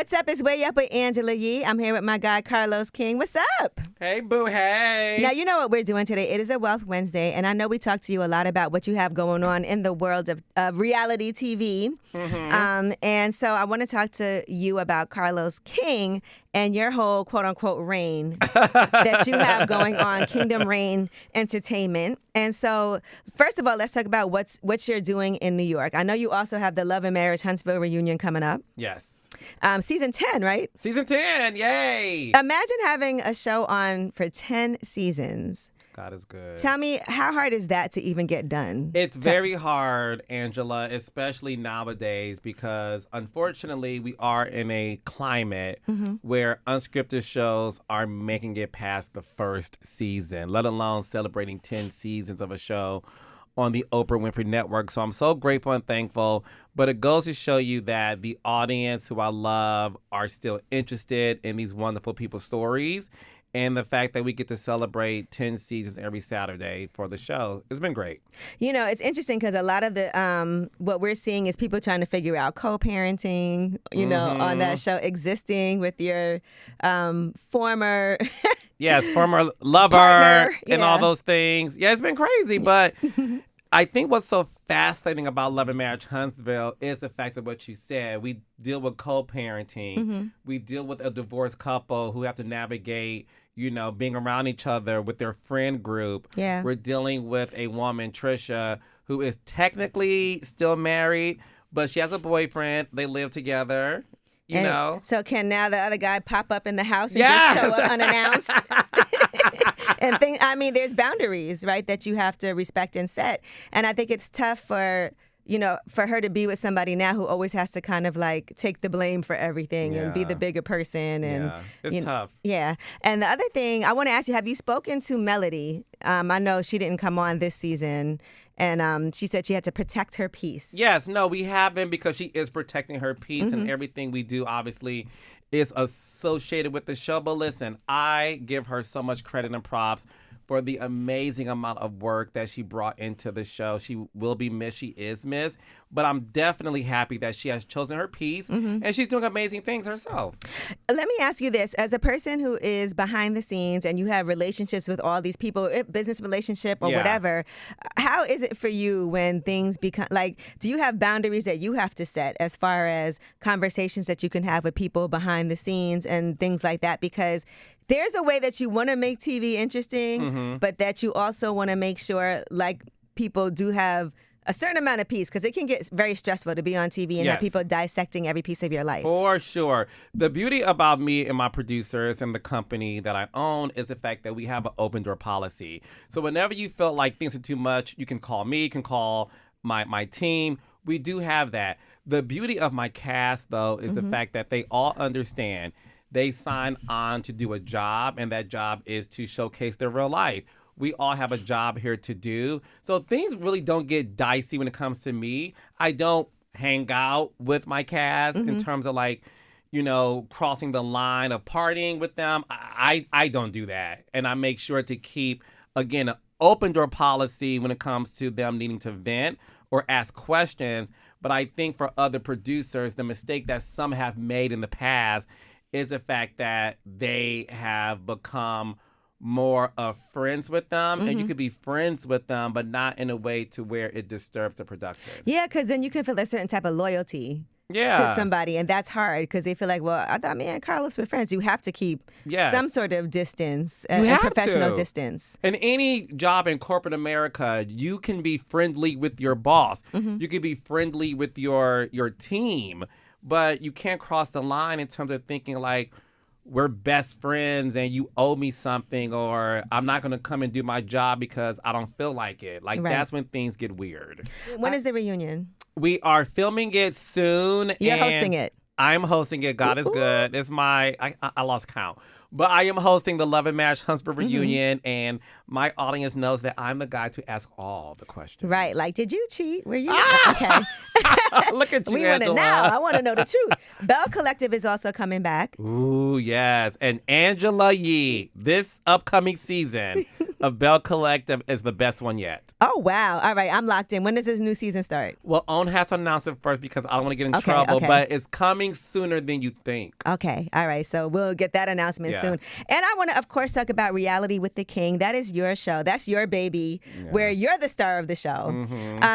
What's up? It's Way Up with Angela Yee. I'm here with my guy, Carlos King. What's up? Hey, boo, hey. Now, you know what we're doing today. It is a Wealth Wednesday, and I know we talked to you a lot about what you have going on in the world of reality TV. And so I want to talk to you about Carlos King and your whole quote-unquote reign that you have going on, Kingdom Reign Entertainment. And so, first of all, let's talk about what you're doing in New York. I know you also have the Love and Marriage Huntsville reunion coming up. Yes. Season 10, right? Season 10, yay. Imagine having a show on for 10 seasons. God is good. Tell me, how hard is that to even get done? It's very hard, Angela, especially nowadays, because unfortunately we are in a climate where unscripted shows are making it past the first season, let alone celebrating 10 seasons of a show on the Oprah Winfrey Network. So I'm so grateful and thankful. But it goes to show you that the audience who I love are still interested in these wonderful people's stories. And the fact that we get to celebrate 10 seasons every Saturday for the show, it's been great. You know, it's interesting because a lot of the what we're seeing is people trying to figure out co-parenting, you know, on that show, existing with your former... Yes, former lover partner, and all those things. Yeah, it's been crazy, but I think what's so fascinating about Love and Marriage Huntsville is the fact of what you said. We deal with co-parenting. We deal with a divorced couple who have to navigate, you know, being around each other with their friend group. Yeah. We're dealing with a woman, Trisha, who is technically still married, but she has a boyfriend. They live together. You know. So can now the other guy pop up in the house and just show up unannounced? And there's boundaries, right, that you have to respect and set. And I think it's tough for her to be with somebody now who always has to kind of like take the blame for everything and be the bigger person. And it's tough. Yeah. And the other thing I want to ask you, have you spoken to Melody? I know she didn't come on this season, and she said she had to protect her peace. Yes, no, we haven't, because she is protecting her peace, and everything we do, obviously, is associated with the show. But listen, I give her so much credit and props for the amazing amount of work that she brought into the show. She will be missed. She is missed. But I'm definitely happy that she has chosen her peace, and she's doing amazing things herself. Let me ask you this. As a person who is behind the scenes and you have relationships with all these people, business relationship or whatever, how is it for you when things become, like, do you have boundaries that you have to set as far as conversations that you can have with people behind the scenes and things like that? Because there's a way that you want to make TV interesting, but that you also want to make sure, like, people do have a certain amount of peace, because it can get very stressful to be on TV and have people dissecting every piece of your life. For sure. The beauty about me and my producers and the company that I own is the fact that we have an open door policy. So whenever you feel like things are too much, you can call me, you can call my team. We do have that. The beauty of my cast, though, is the fact that they all understand. They sign on to do a job, and that job is to showcase their real life. We all have a job here to do. So things really don't get dicey when it comes to me. I don't hang out with my cast in terms of, like, you know, crossing the line of partying with them. I don't do that. And I make sure to keep, again, an open door policy when it comes to them needing to vent or ask questions. But I think for other producers, the mistake that some have made in the past is the fact that they have become more of friends with them, and you could be friends with them, but not in a way to where it disturbs the production. Yeah, because then you can feel a certain type of loyalty to somebody, and that's hard because they feel like, well, I thought me and Carlos were friends. You have to keep some sort of distance, and professional distance. In any job in corporate America, you can be friendly with your boss. You can be friendly with your team, but you can't cross the line in terms of thinking like, we're best friends and you owe me something, or I'm not going to come and do my job because I don't feel like it. Like, that's when things get weird. When is the reunion? We are filming it soon. You're hosting it. I'm hosting it. God is good. It's I lost count. But I am hosting the Love and Marriage Huntsville reunion, and my audience knows that I'm the guy to ask all the questions. Right. Like, did you cheat? Were you? Okay. Look at you, we want to know. I want to know the truth. Bell Collective is also coming back. Ooh, yes. And Angela Yee, this upcoming season, of Bell Collective is the best one yet. Oh, wow. All right. I'm locked in. When does this new season start? Well, OWN has to announce it first because I don't want to get in trouble, okay. but it's coming sooner than you think. Okay. All right. So we'll get that announcement soon. And I want to, of course, talk about Reality with the King. That is your show. That's your baby, where you're the star of the show.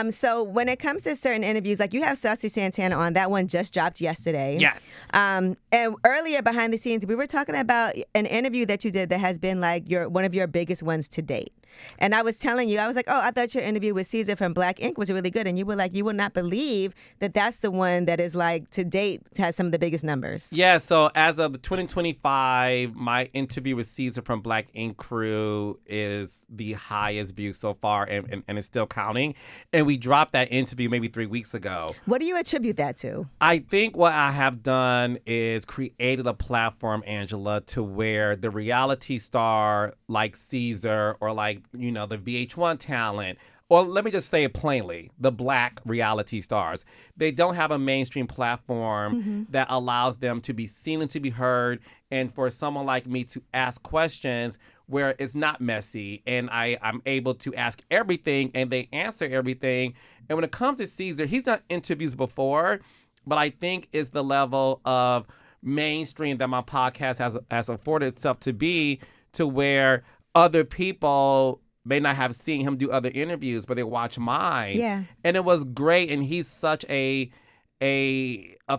So when it comes to certain interviews, like you have Saucy Santana on, that one just dropped yesterday. Yes. And earlier behind the scenes, we were talking about an interview that you did that has been like one of your biggest ones to date. And I was telling you, I was like, oh, I thought your interview with Caesar from Black Ink was really good. And you were like, you will not believe that that's the one that is like, to date, has some of the biggest numbers. Yeah, so as of 2025, my interview with Caesar from Black Ink Crew is the highest view so far, and it's still counting. And we dropped that interview maybe 3 weeks ago. What do you attribute that to? I think what I have done is created a platform, Angela, to where the reality star like Caesar or like, you know, the VH1 talent, or let me just say it plainly, the Black reality stars, they don't have a mainstream platform that allows them to be seen and to be heard, and for someone like me to ask questions where it's not messy and I'm able to ask everything and they answer everything. And when it comes to Caesar, he's done interviews before, but I think it's the level of mainstream that my podcast has afforded itself to be, to where other people may not have seen him do other interviews, but they watch mine. Yeah. And it was great. And he's such a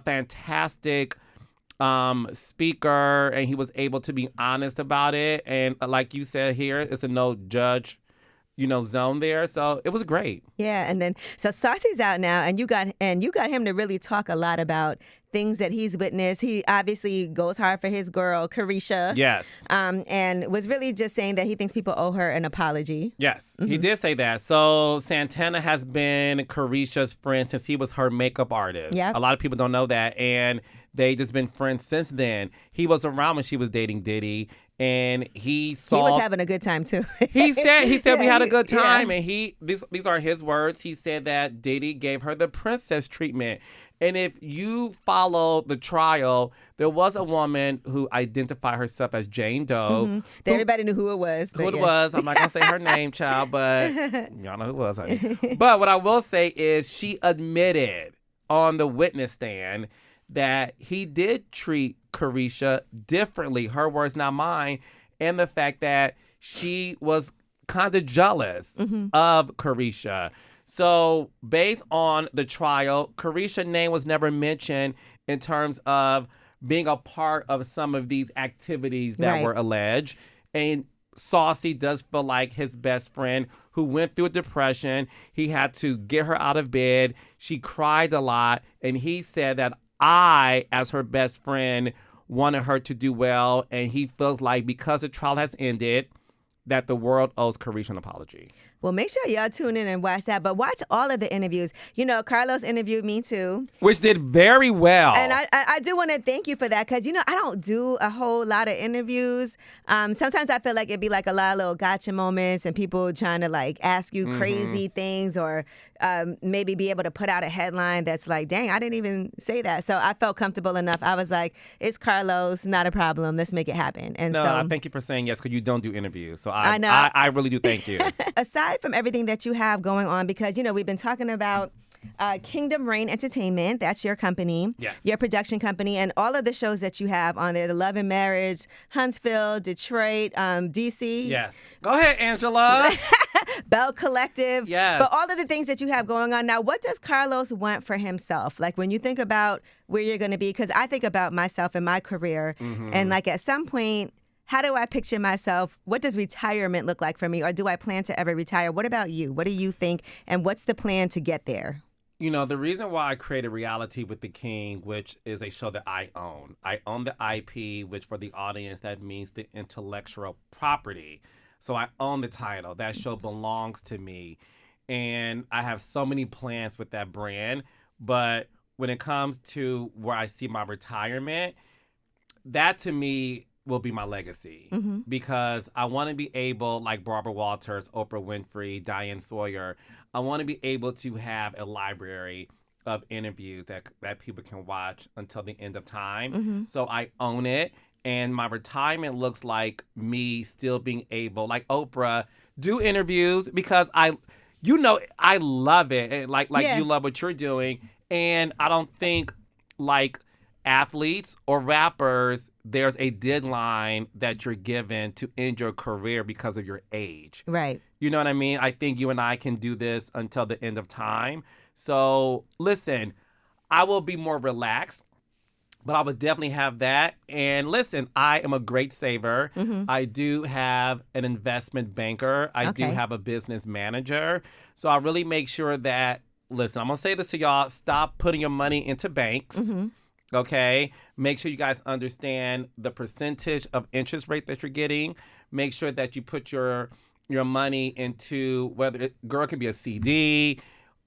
fantastic speaker, and he was able to be honest about it. And like you said here, it's a no judge, zone there. So it was great. Yeah, and then so Saucy's out now, and you got him to really talk a lot about things that he's witnessed. He obviously goes hard for his girl, Carisha. Yes. And was really just saying that he thinks people owe her an apology. Yes, he did say that. So Santana has been Carisha's friend since he was her makeup artist. Yep. A lot of people don't know that, and they just been friends since then. He was around when she was dating Diddy, and he was having a good time too. he said we had a good time, and these are his words. He said that Diddy gave her the princess treatment. And if you follow the trial, there was a woman who identified herself as Jane Doe. Everybody knew who it was. Who it was. I'm not going to say her name, child, but y'all know who it was, honey. But what I will say is she admitted on the witness stand that he did treat Carisha differently, her words, not mine, and the fact that she was kind of jealous of Carisha. So based on the trial, Carisha's name was never mentioned in terms of being a part of some of these activities that were alleged. And Saucy does feel like his best friend who went through a depression. He had to get her out of bed. She cried a lot. And he said that I, as her best friend, wanted her to do well. And he feels like because the trial has ended, that the world owes Carisha an apology. Well, make sure y'all tune in and watch that. But watch all of the interviews. Carlos interviewed me too. Which did very well. And I do want to thank you for that because, I don't do a whole lot of interviews. Sometimes I feel like it'd be like a lot of little gotcha moments and people trying to like ask you crazy things or maybe be able to put out a headline that's like, dang, I didn't even say that. So I felt comfortable enough. I was like, it's Carlos, not a problem. Let's make it happen. And I thank you for saying yes because you don't do interviews. So I know. I really do thank you. Aside from everything that you have going on, because, we've been talking about Kingdom Reign Entertainment, that's your company, your production company, and all of the shows that you have on there, The Love and Marriage, Huntsville, Detroit, DC. Yes. Go ahead, Angela. Bell Collective. Yes. But all of the things that you have going on. Now, what does Carlos want for himself? Like when you think about where you're going to be, because I think about myself and my career, and like at some point, how do I picture myself? What does retirement look like for me? Or do I plan to ever retire? What about you? What do you think? And what's the plan to get there? The reason why I created Reality with the King, which is a show that I own. I own the IP, which for the audience, that means the intellectual property. So I own the title. That show belongs to me. And I have so many plans with that brand. But when it comes to where I see my retirement, that to me will be my legacy because I want to be able, like Barbara Walters, Oprah Winfrey, Diane Sawyer, I want to be able to have a library of interviews that people can watch until the end of time. So I own it. And my retirement looks like me still being able, like Oprah, do interviews because I love it. And like you love what you're doing. And I don't think like athletes or rappers, there's a deadline that you're given to end your career because of your age. Right. You know what I mean? I think you and I can do this until the end of time. So listen, I will be more relaxed. But I would definitely have that. And listen, I am a great saver. I do have an investment banker. I do have a business manager. So I really make sure that, listen, I'm going to say this to y'all, stop putting your money into banks. Okay? Make sure you guys understand the percentage of interest rate that you're getting. Make sure that you put your money into, it could be a CD,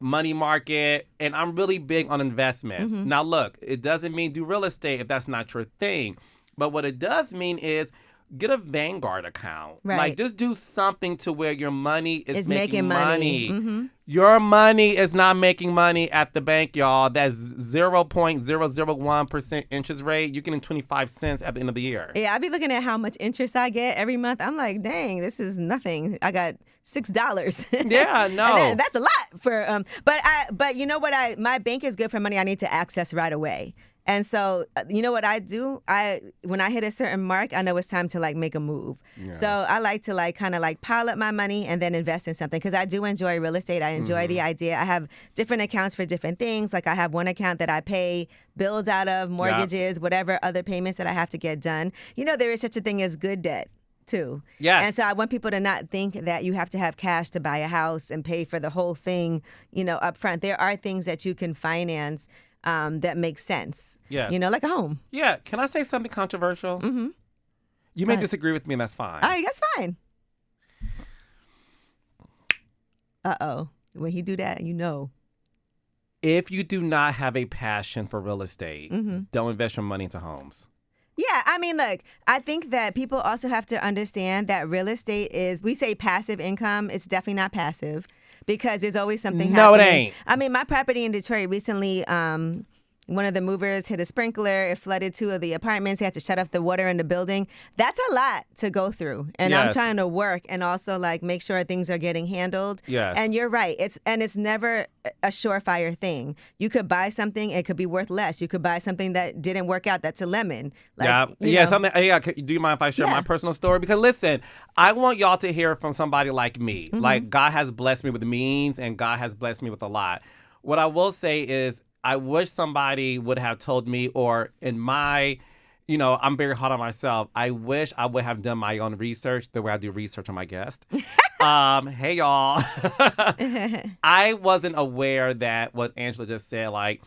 money market, and I'm really big on investments. Now, look, it doesn't mean do real estate if that's not your thing. But what it does mean is get a Vanguard account. Right. Like, just do something to where your money is making money. Your money is not making money at the bank, y'all. That's 0.001% interest rate. You're getting 25 cents at the end of the year. Yeah, I be looking at how much interest I get every month. I'm like, dang, this is nothing. I got $6. Yeah, no. That's a lot for but you know what, my bank is good for money I need to access right away. And so, you know what I do? When I hit a certain mark, I know it's time to like make a move. Yeah. So I like to like kind of like pile up my money and then invest in something because I do enjoy real estate. I enjoy the idea. I have different accounts for different things. Like I have one account that I pay bills out of, mortgages, whatever other payments that I have to get done. You know, there is such a thing as good debt too. Yes. And so I want people to not think that you have to have cash to buy a house and pay for the whole thing, you know, up front. There are things that you can finance that makes sense. Yes. You know, like a home. Yeah. Can I say something controversial? You may disagree with me, and that's fine. All right, that's fine. Uh-oh. When he do that, you know. If you do not have a passion for real estate, don't invest your money into homes. Yeah, I mean, look, I think that people also have to understand that real estate is, we say passive income, it's definitely not passive because there's always something happening. No, it ain't. I mean, my property in Detroit recently, one of the movers hit a sprinkler. It flooded 2 of the apartments. He had to shut off the water in the building. That's a lot to go through. And I'm trying to work and also like make sure things are getting handled. Yes. And you're right. It's never a surefire thing. You could buy something, it could be worth less. You could buy something that didn't work out. That's a lemon. Like, do you mind if I share my personal story? Because listen, I want y'all to hear from somebody like me. Like God has blessed me with the means and God has blessed me with a lot. What I will say is, I wish somebody would have told me, or in my, I'm very hard on myself. I wish I would have done my own research the way I do research on my guest. Hey, y'all. I wasn't aware that what Angela just said, like,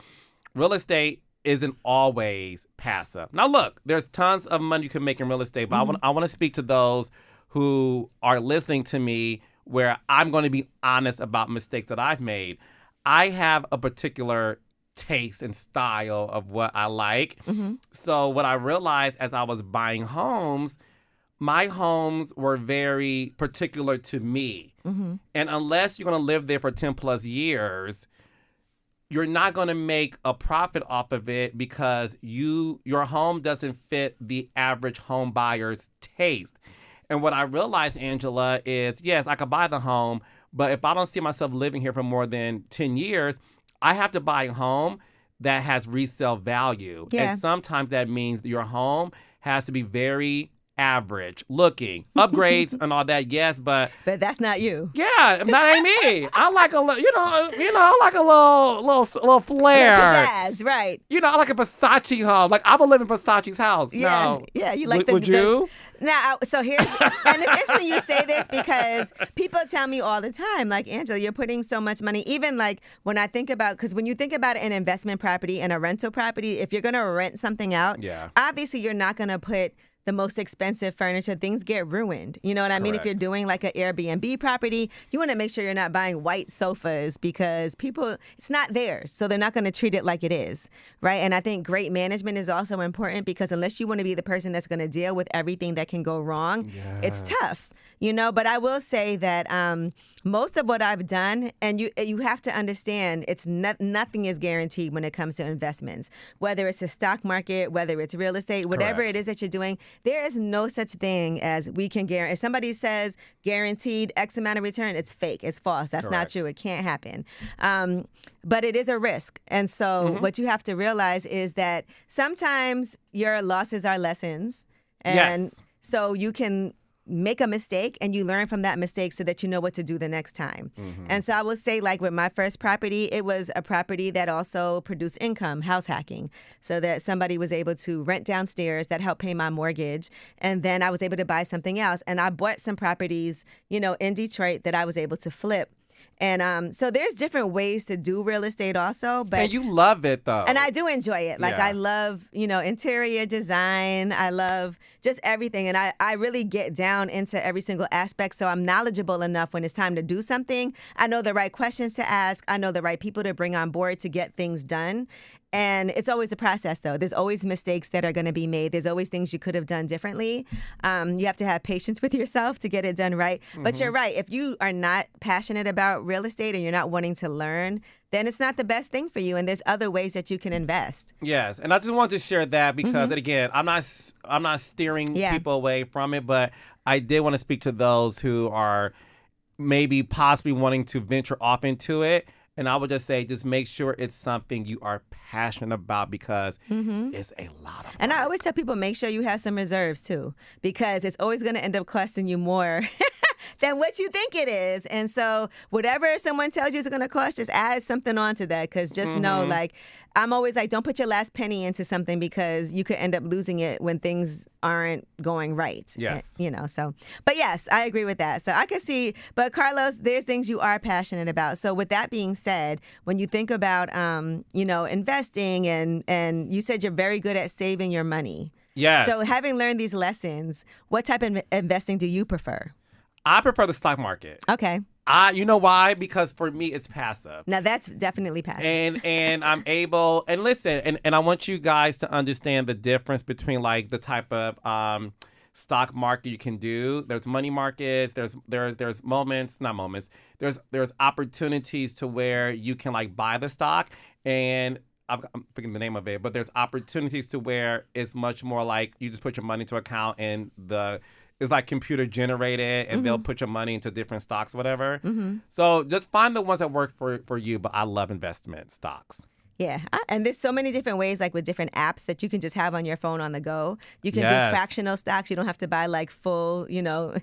real estate isn't always passive. Now, look, there's tons of money you can make in real estate, but I want to speak to those who are listening to me where I'm going to be honest about mistakes that I've made. I have a particular taste and style of what I like. So what I realized as I was buying homes, my homes were very particular to me. And unless you're going to live there for 10 plus years, you're not going to make a profit off of it because your home doesn't fit the average home buyer's taste. And what I realized, Angela, is yes, I could buy the home, but if I don't see myself living here for more than 10 years, I have to buy a home that has resale value. Yeah. And sometimes that means your home has to be very average looking. Upgrades and all that, yes, but that's not you. Yeah, that ain't me. I like a little, I like a little flair. Pizzazz, right. I like a Versace home. Like I would live in Versace's house. Yeah, no. Yeah, you like would you? Now, so here's, and it's interesting you say this because people tell me all the time, like, Angela, you're putting so much money, even like when I think about, because when you think about an investment property and a rental property, if you're going to rent something out, obviously you're not going to put the most expensive furniture, things get ruined. You know what I mean? If Correct. you're doing like an Airbnb property, you want to make sure you're not buying white sofas because people, it's not theirs. So they're not going to treat it like it is, right? And I think great management is also important because unless you want to be the person that's going to deal with everything that can go wrong, it's tough. You know, but I will say that most of what I've done, and you have to understand, it's nothing is guaranteed when it comes to investments. Whether it's the stock market, whether it's real estate, whatever it is that you're doing, there is no such thing as we can guarantee. If somebody says guaranteed X amount of return, it's fake, it's false. That's not true. It can't happen. But it is a risk. And so what you have to realize is that sometimes your losses are lessons. And so you can make a mistake and you learn from that mistake so that you know what to do the next time. And so I will say, like with my first property, it was a property that also produced income, house hacking, so that somebody was able to rent downstairs that helped pay my mortgage. And then I was able to buy something else. And I bought some properties, you know, in Detroit that I was able to flip. And so there's different ways to do real estate also. But And you love it, though. And I do enjoy it. Like, I love, you know, interior design. I love just everything. And I really get down into every single aspect. So I'm knowledgeable enough when it's time to do something. I know the right questions to ask. I know the right people to bring on board to get things done. And it's always a process, though. There's always mistakes that are going to be made. There's always things you could have done differently. You have to have patience with yourself to get it done right. But you're right. If you are not passionate about real estate and you're not wanting to learn, then it's not the best thing for you. And there's other ways that you can invest. Yes, and I just wanted to share that because, and again, I'm not steering people away from it, but I did want to speak to those who are maybe possibly wanting to venture off into it. And I would just say, just make sure it's something you are passionate about because it's a lot of work. And I always tell people, make sure you have some reserves too, because it's always going to end up costing you more than what you think it is. And so whatever someone tells you is going to cost, just add something onto that, because just know, like, I'm always like, don't put your last penny into something because you could end up losing it when things aren't going right. Yes. You know, so, but yes, I agree with that. So I can see, but Carlos, there's things you are passionate about. So with that being said, when you think about, you know, investing and you said you're very good at saving your money. Yes. So having learned these lessons, what type of investing do you prefer? I prefer the stock market. Okay. You know why? Because for me, it's passive. Now that's definitely passive. And I'm able, and listen, and I want you guys to understand the difference between like the type of stock market you can do. There's money markets. There's moments, not moments. There's opportunities to where you can like buy the stock, and I'm forgetting the name of it, but there's opportunities to where it's much more like you just put your money into account and it's like computer generated and they'll put your money into different stocks, whatever. So just find the ones that work for you. But I love investment stocks. Yeah. And there's so many different ways, like with different apps that you can just have on your phone on the go. You can do fractional stocks. You don't have to buy like full, you know.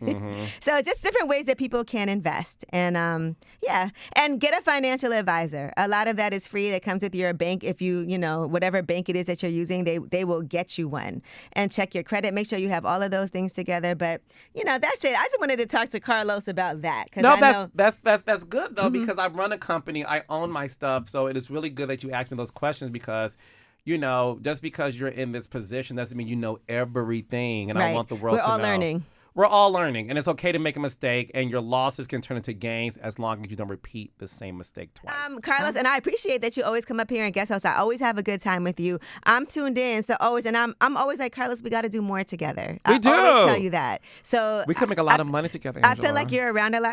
So just different ways that people can invest. And and get a financial advisor. A lot of that is free. That comes with your bank. If you know, whatever bank it is that you're using, they will get you one. And check your credit. Make sure you have all of those things together. But, you know, that's it. I just wanted to talk to Carlos about that. No, that's good, though, because I run a company. I own my stuff. So it is really good that you asked me those questions because, you know, just because you're in this position doesn't mean you know everything. And I want the world to know. We're all learning. We're all learning, and it's okay to make a mistake, and your losses can turn into gains as long as you don't repeat the same mistake twice. Carlos, and I appreciate that you always come up here and guest host. I always have a good time with you. I'm tuned in, so always, and I'm always like, Carlos, we got to do more together. We do. I always tell you that. So we could make a lot of money together, I Angela. feel like you're around a lot.